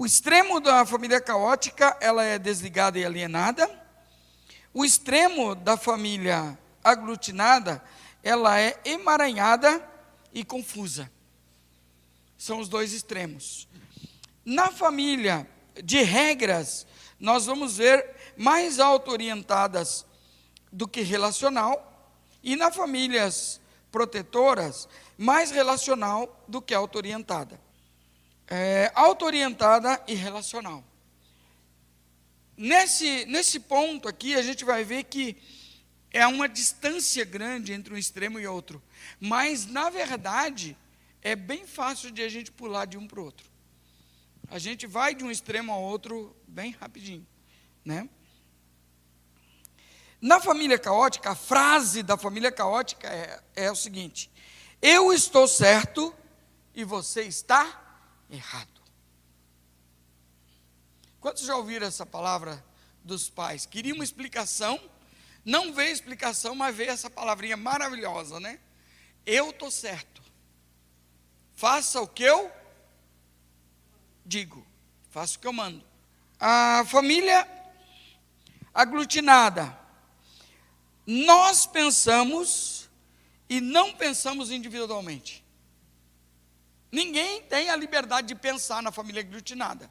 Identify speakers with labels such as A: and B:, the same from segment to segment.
A: O extremo da família caótica, ela é desligada e alienada. O extremo da família aglutinada, ela é emaranhada e confusa. São os dois extremos. Na família de regras, nós vamos ver mais auto-orientadas do que relacional, e na famílias protetoras, mais relacional do que auto-orientada. Auto-orientada e relacional. Nesse ponto aqui, a gente vai ver que é uma distância grande entre um extremo e outro, mas, na verdade, é bem fácil de a gente pular de um para o outro. A gente vai de um extremo ao outro bem rapidinho, né? Na família caótica, a frase da família caótica é o seguinte: eu estou certo e você está errado. Quantos já ouviram essa palavra dos pais? Queria uma explicação, não veio explicação, mas veio essa palavrinha maravilhosa, né? Eu estou certo. Faça o que eu digo, faça o que eu mando. A família aglutinada. Nós pensamos e não pensamos individualmente. Ninguém tem a liberdade de pensar na família aglutinada.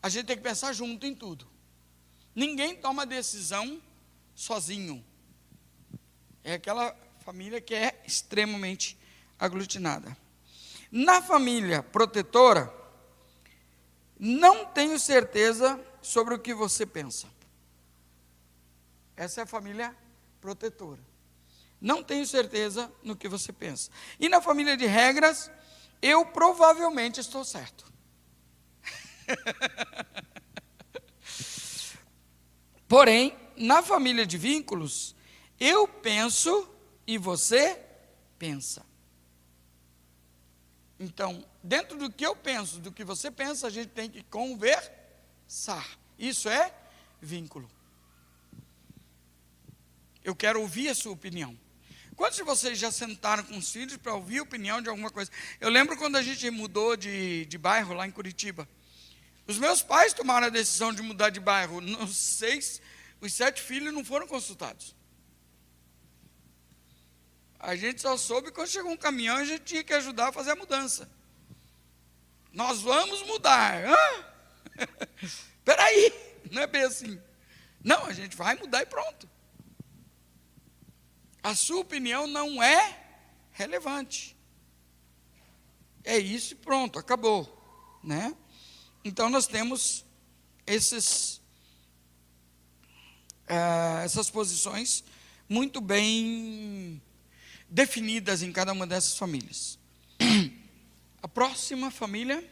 A: A gente tem que pensar junto em tudo. Ninguém toma decisão sozinho. É aquela família que é extremamente aglutinada. Na família protetora, não tenho certeza sobre o que você pensa. Essa é a família protetora. Não tenho certeza no que você pensa. E na família de regras, eu provavelmente estou certo. Porém, na família de vínculos, eu penso e você pensa. Então, dentro do que eu penso, do que você pensa, a gente tem que conversar. Isso é vínculo. Eu quero ouvir a sua opinião. Quantos de vocês já sentaram com os filhos para ouvir a opinião de alguma coisa? Eu lembro quando a gente mudou de bairro lá em Curitiba. Os meus pais tomaram a decisão de mudar de bairro. Os 7 filhos não foram consultados. A gente só soube quando chegou um caminhão e a gente tinha que ajudar a fazer a mudança. Nós vamos mudar. Espera aí, não é bem assim. Não, a gente vai mudar e pronto. A sua opinião não é relevante. É isso e pronto, acabou, né? Então nós temos essas posições muito bem definidas em cada uma dessas famílias. A próxima família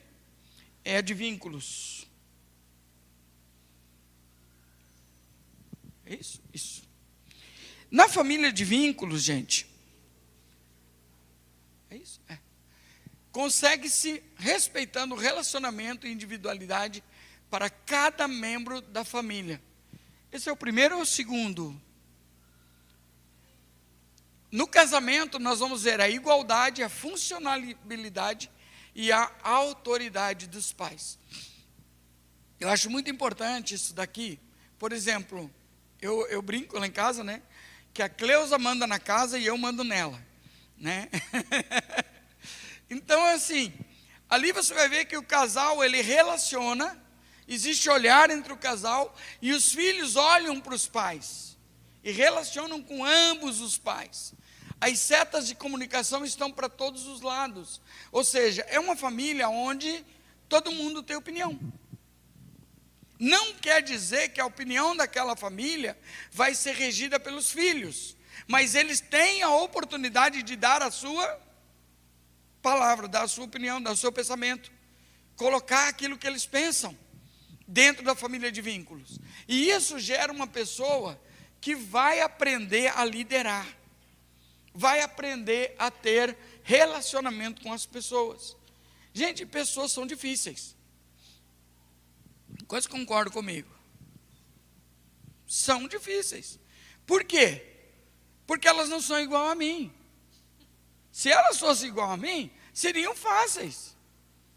A: é a de vínculos. É isso? Isso. Na família de vínculos, gente, é isso? É. Consegue-se respeitando o relacionamento e individualidade para cada membro da família. Esse é o primeiro ou o segundo? No casamento, nós vamos ver a igualdade, a funcionalidade e a autoridade dos pais. Eu acho muito importante isso daqui. Por exemplo, eu brinco lá em casa, né? Que a Cleusa manda na casa e eu mando nela, né? Então, assim, ali você vai ver que o casal, ele relaciona, existe olhar entre o casal, e os filhos olham para os pais, e relacionam com ambos os pais. As setas de comunicação estão para todos os lados, ou seja, é uma família onde todo mundo tem opinião. Não quer dizer que a opinião daquela família vai ser regida pelos filhos, mas eles têm a oportunidade de dar a sua palavra, dar a sua opinião, dar o seu pensamento, colocar aquilo que eles pensam dentro da família de vínculos. E isso gera uma pessoa que vai aprender a liderar, vai aprender a ter relacionamento com as pessoas. Gente, pessoas são difíceis. Quase concordam comigo. São difíceis. Por quê? Porque elas não são igual a mim. Se elas fossem igual a mim, seriam fáceis.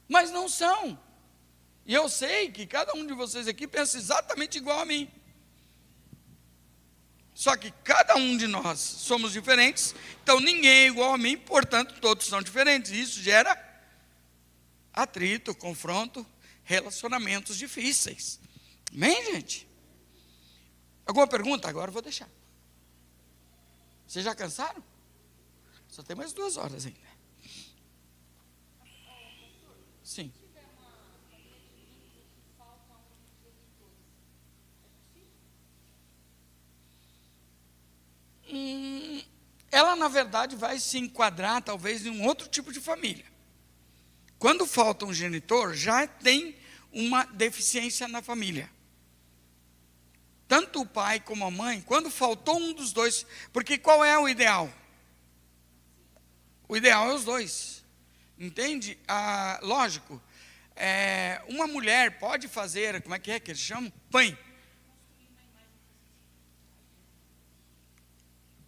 A: Mas não são. E eu sei que cada um de vocês aqui pensa exatamente igual a mim. Só que cada um de nós somos diferentes, então ninguém é igual a mim, portanto todos são diferentes. Isso gera atrito, confronto, relacionamentos difíceis. Amém, gente? Alguma pergunta? Agora eu vou deixar. Vocês já cansaram? Só tem mais 2 horas ainda. Sim. Ela, na verdade, vai se enquadrar, talvez, em um outro tipo de família. Quando falta um genitor, já tem uma deficiência na família. Tanto o pai como a mãe, quando faltou um dos dois, porque qual é o ideal? O ideal é os dois, entende? Lógico, uma mulher pode fazer, como é que eles chamam? Mãe.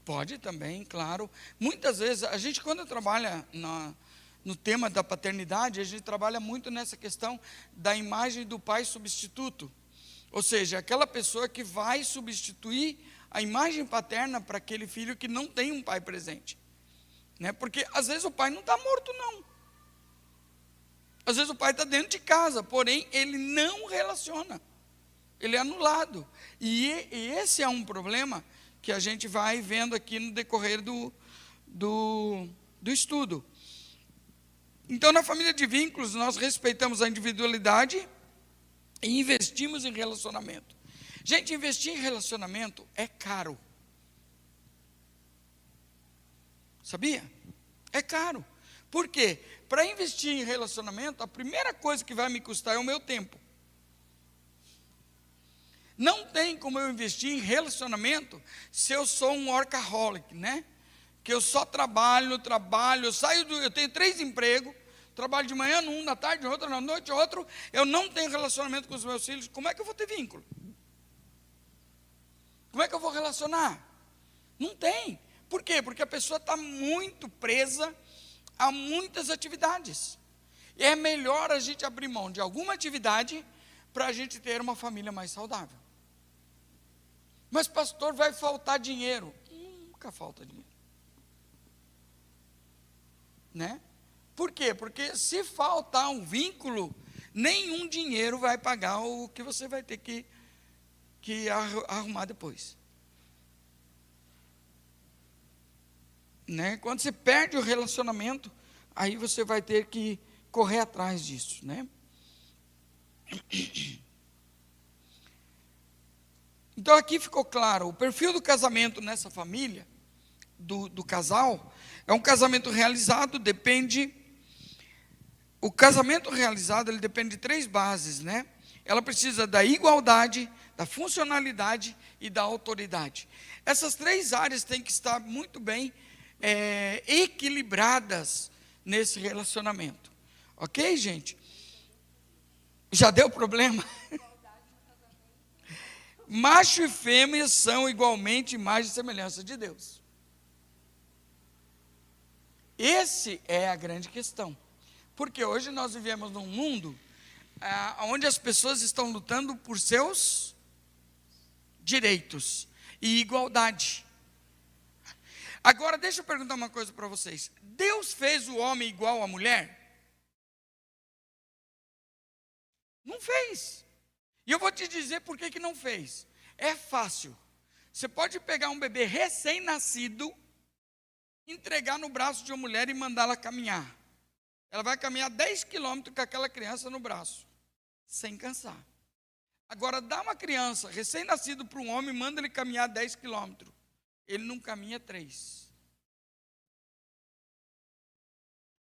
A: Pode também, claro. Muitas vezes, a gente quando trabalha no tema da paternidade, a gente trabalha muito nessa questão da imagem do pai substituto. Ou seja, aquela pessoa que vai substituir a imagem paterna para aquele filho que não tem um pai presente. Né? Porque às vezes o pai não está morto, não. Às vezes o pai está dentro de casa, porém ele não relaciona. Ele é anulado. E esse é um problema que a gente vai vendo aqui no decorrer do estudo. Então, na família de vínculos, nós respeitamos a individualidade e investimos em relacionamento. Gente, investir em relacionamento é caro. Sabia? É caro. Por quê? Para investir em relacionamento, a primeira coisa que vai me custar é o meu tempo. Não tem como eu investir em relacionamento se eu sou um workaholic, né? Que eu só trabalho, eu tenho 3 empregos, trabalho de manhã num, da tarde outro, na noite outro, eu não tenho relacionamento com os meus filhos, como é que eu vou ter vínculo? Como é que eu vou relacionar? Não tem. Por quê? Porque a pessoa está muito presa a muitas atividades. E é melhor a gente abrir mão de alguma atividade para a gente ter uma família mais saudável. Mas pastor, vai faltar dinheiro. Nunca falta dinheiro. Né? Por quê? Porque se faltar um vínculo, nenhum dinheiro vai pagar o que você vai ter que arrumar depois. Né? Quando você perde o relacionamento, aí você vai ter que correr atrás disso, né? Então aqui ficou claro, o perfil do casamento nessa família, do casal, é um casamento realizado, o casamento realizado, ele depende de 3 bases, né? Ela precisa da igualdade, da funcionalidade e da autoridade. Essas 3 áreas têm que estar muito bem equilibradas nesse relacionamento. Ok, gente? Já deu problema? Macho e fêmea são igualmente imagem e semelhança de Deus. Esse é a grande questão. Porque hoje nós vivemos num mundo onde as pessoas estão lutando por seus direitos e igualdade. Agora, deixa eu perguntar uma coisa para vocês. Deus fez o homem igual à mulher? Não fez. E eu vou te dizer por que não fez. É fácil. Você pode pegar um bebê recém-nascido, entregar no braço de uma mulher e mandá-la caminhar. Ela vai caminhar 10 quilômetros com aquela criança no braço, sem cansar. Agora, dá uma criança recém-nascido para um homem, manda ele caminhar 10 quilômetros. Ele não caminha 3.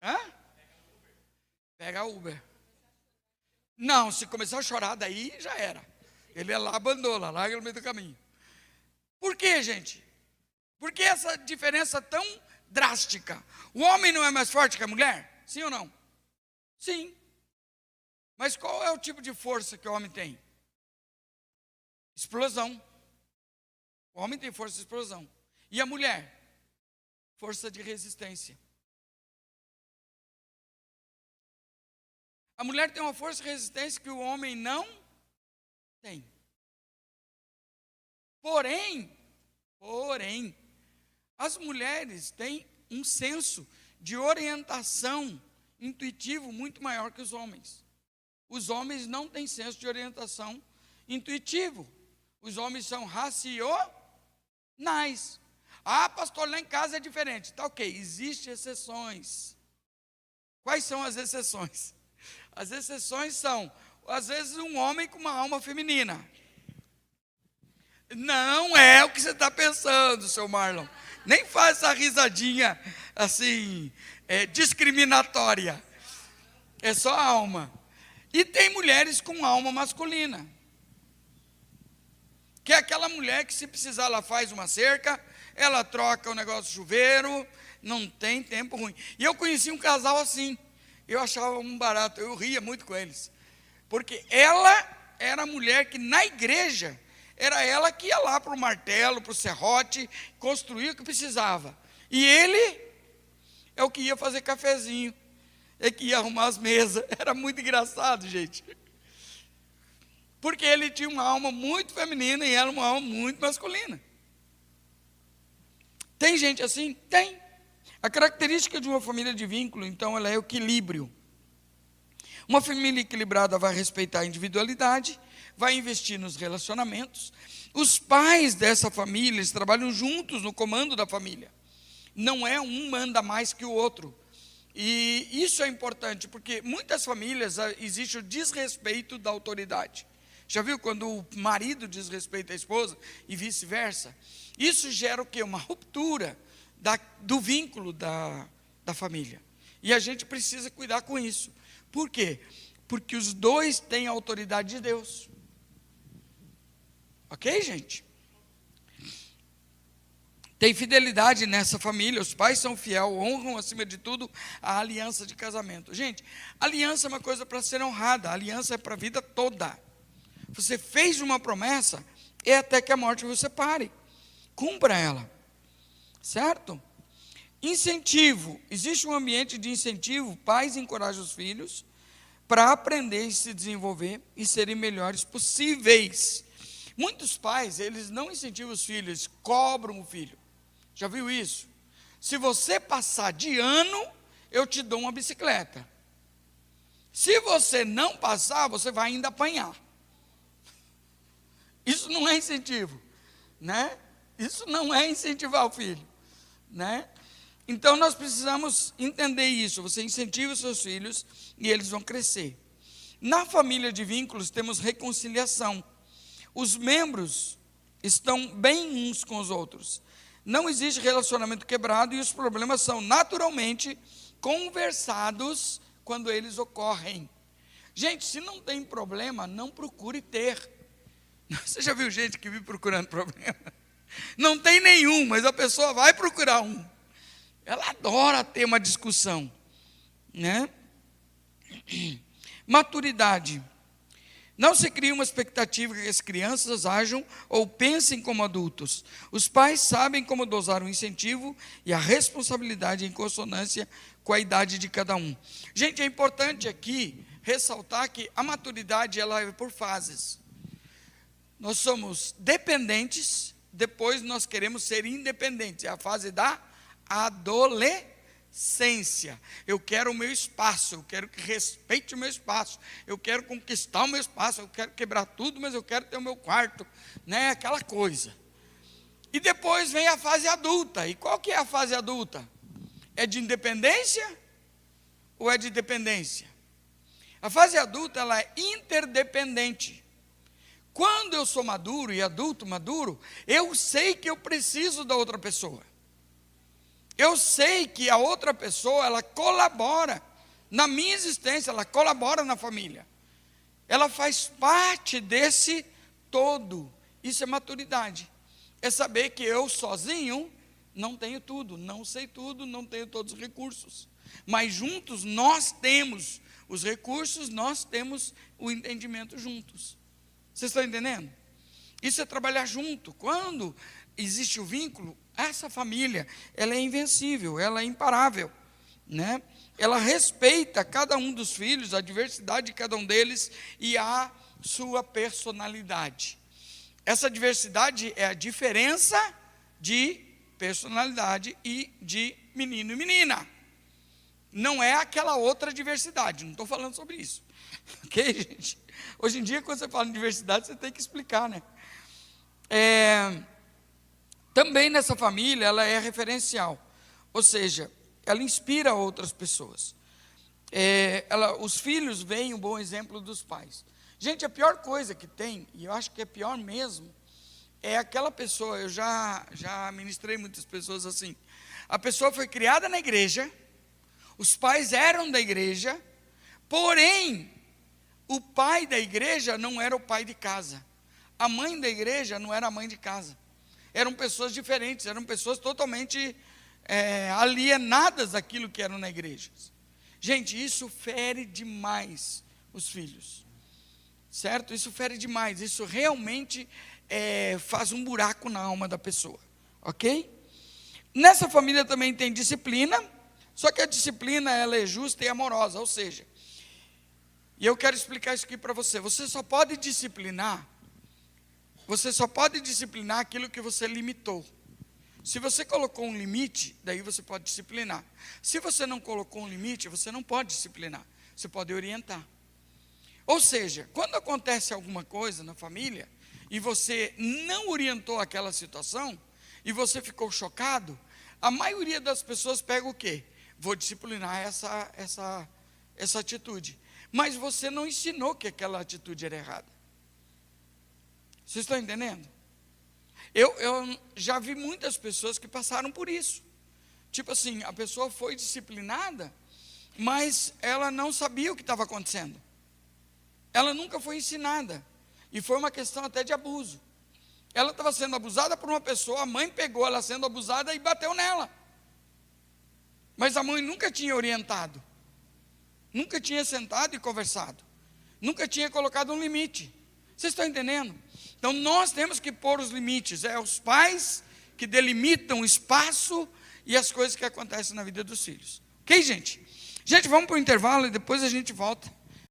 A: Hã? Pega Uber. Não, se começar a chorar, daí já era. Ele é lá, abandona, larga no meio do caminho. Por quê, gente? Por que essa diferença tão drástica? O homem não é mais forte que a mulher? Sim ou não? Sim. Mas qual é o tipo de força que o homem tem? Explosão. O homem tem força de explosão. E a mulher? Força de resistência. A mulher tem uma força de resistência que o homem não tem. Porém, as mulheres têm um senso de orientação intuitivo muito maior que os homens. Os homens não têm senso de orientação intuitivo. Os homens são racionais. Ah, pastor, lá em casa é diferente. Tá ok, existem exceções. Quais são as exceções? As exceções são, às vezes, um homem com uma alma feminina. Não é o que você está pensando, seu Marlon. Nem faz essa risadinha assim, discriminatória. É só alma. E tem mulheres com alma masculina. Que é aquela mulher que, se precisar, ela faz uma cerca, ela troca o negócio do chuveiro, não tem tempo ruim. E eu conheci um casal assim. Eu achava um barato, eu ria muito com eles. Porque ela era a mulher que na igreja, era ela que ia lá para o martelo, para o serrote, construir o que precisava. E ele é o que ia fazer cafezinho, é que ia arrumar as mesas. Era muito engraçado, gente. Porque ele tinha uma alma muito feminina e ela uma alma muito masculina. Tem gente assim? Tem. A característica de uma família de vínculo, então, ela é o equilíbrio. Uma família equilibrada vai respeitar a individualidade, vai investir nos relacionamentos. Os pais dessa família, eles trabalham juntos no comando da família. Não é um manda mais que o outro. E isso é importante, porque muitas famílias existe o desrespeito da autoridade. Já viu quando o marido desrespeita a esposa e vice-versa? Isso gera o quê? Uma ruptura do vínculo da família. E a gente precisa cuidar com isso. Por quê? Porque os dois têm a autoridade de Deus. Ok, gente? Tem fidelidade nessa família, os pais são fiéis, honram acima de tudo a aliança de casamento. Gente, aliança é uma coisa para ser honrada, a aliança é para a vida toda. Você fez uma promessa, é até que a morte você pare. Cumpra ela. Certo? Incentivo. Existe um ambiente de incentivo, pais encorajam os filhos para aprender e se desenvolver e serem melhores possíveis. Muitos pais, eles não incentivam os filhos, cobram o filho. Já viu isso? Se você passar de ano, eu te dou uma bicicleta. Se você não passar, você vai ainda apanhar. Isso não é incentivo, né? Isso não é incentivar o filho, né? Então nós precisamos entender isso. Você incentiva os seus filhos e eles vão crescer. Na família de vínculos temos reconciliação. Os membros estão bem uns com os outros. Não existe relacionamento quebrado e os problemas são naturalmente conversados quando eles ocorrem. Gente, se não tem problema, não procure ter. Você já viu gente que vive procurando problema? Não tem nenhum, mas a pessoa vai procurar um. Ela adora ter uma discussão, né? Maturidade. Não se cria uma expectativa que as crianças ajam ou pensem como adultos. Os pais sabem como dosar o incentivo e a responsabilidade em consonância com a idade de cada um. Gente, é importante aqui ressaltar que a maturidade ela é por fases. Nós somos dependentes, depois nós queremos ser independentes. É a fase da adolescência. Eu quero o meu espaço, eu quero que respeite o meu espaço, eu quero conquistar o meu espaço, eu quero quebrar tudo, mas eu quero ter o meu quarto, né? Aquela coisa. E depois vem a fase adulta. E qual que é a fase adulta? É de independência ou é de dependência? A fase adulta ela é interdependente. Quando eu sou maduro e adulto maduro, eu sei que eu preciso da outra pessoa. Eu sei que a outra pessoa, ela colabora na minha existência, ela colabora na família. Ela faz parte desse todo. Isso é maturidade. É saber que eu sozinho não tenho tudo, não sei tudo, não tenho todos os recursos. Mas juntos nós temos os recursos, nós temos o entendimento juntos. Vocês estão entendendo? Isso é trabalhar junto. Quando existe o vínculo, essa família, ela é invencível, ela é imparável, né? ela respeita cada um dos filhos, a diversidade de cada um deles e a sua personalidade. Essa diversidade é a diferença de personalidade e de menino e menina. Não é aquela outra diversidade, não estou falando sobre isso. Ok, gente? Hoje em dia, quando você fala em diversidade, você tem que explicar, né? Também nessa família, ela é referencial. Ou seja, ela inspira outras pessoas. Os filhos veem o bom exemplo dos pais. Gente, a pior coisa que tem, e eu acho que é pior mesmo, é aquela pessoa, eu já ministrei muitas pessoas assim, a pessoa foi criada na igreja, os pais eram da igreja, porém, o pai da igreja não era o pai de casa, a mãe da igreja não era a mãe de casa, eram pessoas diferentes, eram pessoas totalmente alienadas daquilo que eram na igreja. Gente, isso fere demais os filhos, certo? Isso fere demais, isso realmente faz um buraco na alma da pessoa, ok? Nessa família também tem disciplina, só que a disciplina ela é justa e amorosa, ou seja, e eu quero explicar isso aqui para você, você só pode disciplinar aquilo que você limitou. Se você colocou um limite, daí você pode disciplinar. Se você não colocou um limite, você não pode disciplinar, você pode orientar. Ou seja, quando acontece alguma coisa na família, e você não orientou aquela situação, e você ficou chocado, a maioria das pessoas pega o quê? Vou disciplinar essa atitude. Mas você não ensinou que aquela atitude era errada. Vocês estão entendendo? Eu já vi muitas pessoas que passaram por isso. Tipo assim, a pessoa foi disciplinada, mas ela não sabia o que estava acontecendo. Ela nunca foi ensinada. E foi uma questão até de abuso. Ela estava sendo abusada por uma pessoa, a mãe pegou ela sendo abusada e bateu nela. Mas a mãe nunca tinha orientado. Nunca tinha sentado e conversado. Nunca tinha colocado um limite. Vocês estão entendendo? Então nós temos que pôr os limites. É os pais que delimitam o espaço e as coisas que acontecem na vida dos filhos. Ok, gente? Gente, vamos para o intervalo e depois a gente volta.